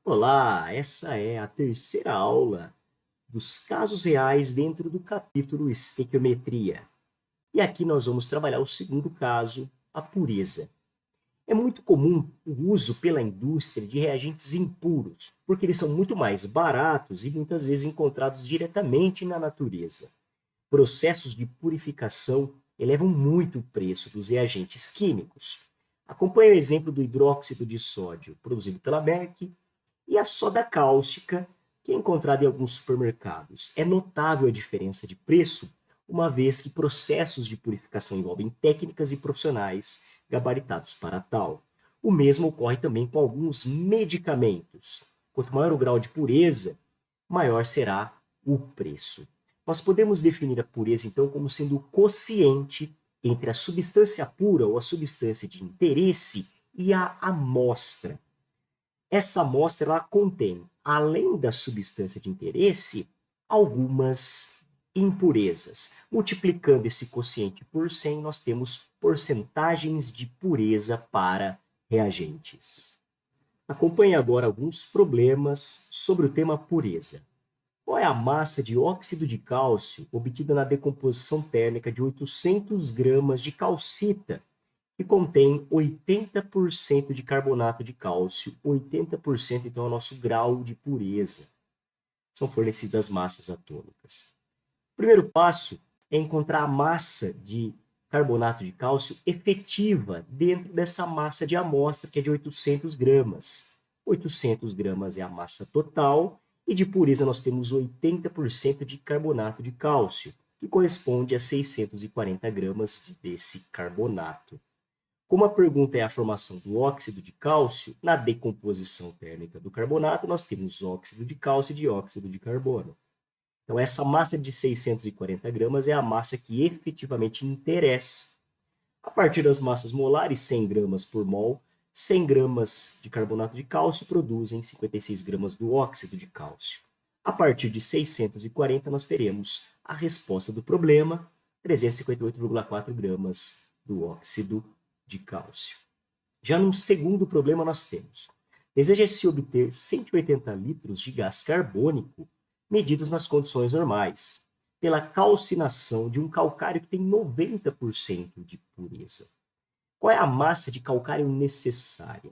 Olá, essa é a terceira aula dos casos reais dentro do capítulo Estequiometria. E aqui nós vamos trabalhar o segundo caso, a pureza. É muito comum o uso pela indústria de reagentes impuros, porque eles são muito mais baratos e muitas vezes encontrados diretamente na natureza. Processos de purificação elevam muito o preço dos reagentes químicos. Acompanhe o exemplo do hidróxido de sódio, produzido pela Merck, e a soda cáustica, que é encontrada em alguns supermercados. É notável a diferença de preço, uma vez que processos de purificação envolvem técnicas e profissionais gabaritados para tal. O mesmo ocorre também com alguns medicamentos. Quanto maior o grau de pureza, maior será o preço. Nós podemos definir a pureza, então, como sendo o quociente entre a substância pura ou a substância de interesse e a amostra. Essa amostra ela contém, além da substância de interesse, algumas impurezas. Multiplicando esse quociente por 100, nós temos porcentagens de pureza para reagentes. Acompanhe agora alguns problemas sobre o tema pureza. Qual é a massa de óxido de cálcio obtida na decomposição térmica de 800 gramas de calcita, que contém 80% de carbonato de cálcio? 80% então é o nosso grau de pureza. São fornecidas as massas atômicas. O primeiro passo é encontrar a massa de carbonato de cálcio efetiva dentro dessa massa de amostra, que é de 800 gramas. 800 gramas é a massa total, e de pureza nós temos 80% de carbonato de cálcio, que corresponde a 640 gramas desse carbonato. Como a pergunta é a formação do óxido de cálcio, na decomposição térmica do carbonato, nós temos óxido de cálcio e dióxido de carbono. Então, essa massa de 640 gramas é a massa que efetivamente interessa. A partir das massas molares, 100 gramas por mol, 100 gramas de carbonato de cálcio produzem 56 gramas do óxido de cálcio. A partir de 640, nós teremos a resposta do problema, 358,4 gramas do óxido de cálcio. Já no segundo problema, nós temos: deseja-se obter 180 litros de gás carbônico medidos nas condições normais, pela calcinação de um calcário que tem 90% de pureza. Qual é a massa de calcário necessária?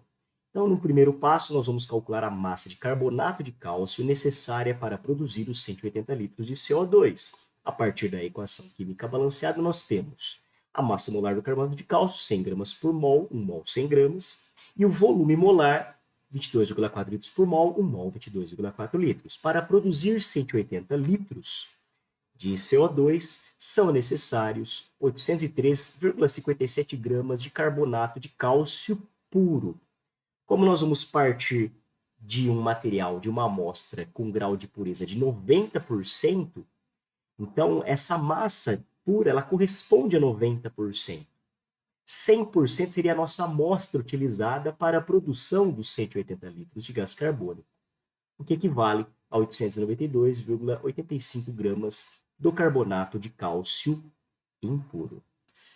Então, no primeiro passo, nós vamos calcular a massa de carbonato de cálcio necessária para produzir os 180 litros de CO2. A partir da equação química balanceada, nós temos a massa molar do carbonato de cálcio, 100 gramas por mol, 1 mol 100 gramas, e o volume molar, 22,4 litros por mol, 1 mol 22,4 litros. Para produzir 180 litros de CO2, são necessários 803,57 gramas de carbonato de cálcio puro. Como nós vamos partir de um material, de uma amostra com grau de pureza de 90%, então essa massa pura ela corresponde a 90%. 100% seria a nossa amostra utilizada para a produção dos 180 litros de gás carbônico, o que equivale a 892,85 gramas do carbonato de cálcio impuro.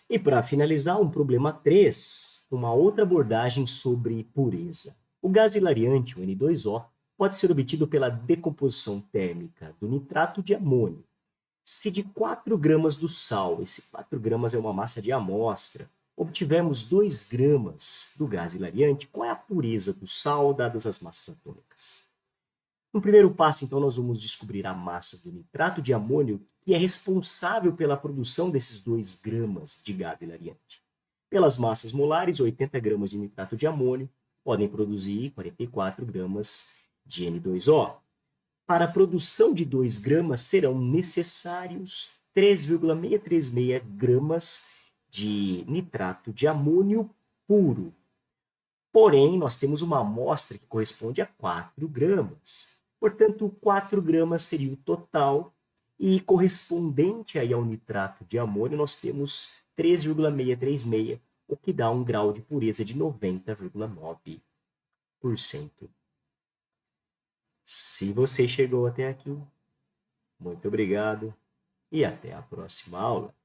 E para finalizar, um problema 3, uma outra abordagem sobre pureza. O gás hilariante, o N2O, pode ser obtido pela decomposição térmica do nitrato de amônio. Se de 4 gramas do sal, esse 4 gramas é uma massa de amostra, obtivermos 2 gramas do gás hilariante, qual é a pureza do sal dadas as massas atômicas? No primeiro passo, então, nós vamos descobrir a massa do nitrato de amônio, que é responsável pela produção desses 2 gramas de gás hilariante. Pelas massas molares, 80 gramas de nitrato de amônio podem produzir 44 gramas de N2O. Para a produção de 2 gramas, serão necessários 3,636 gramas de nitrato de amônio puro. Porém, nós temos uma amostra que corresponde a 4 gramas. Portanto, 4 gramas seria o total, e correspondente aí ao nitrato de amônio, nós temos 3,636, o que dá um grau de pureza de 90,9%. Se você chegou até aqui, muito obrigado e até a próxima aula.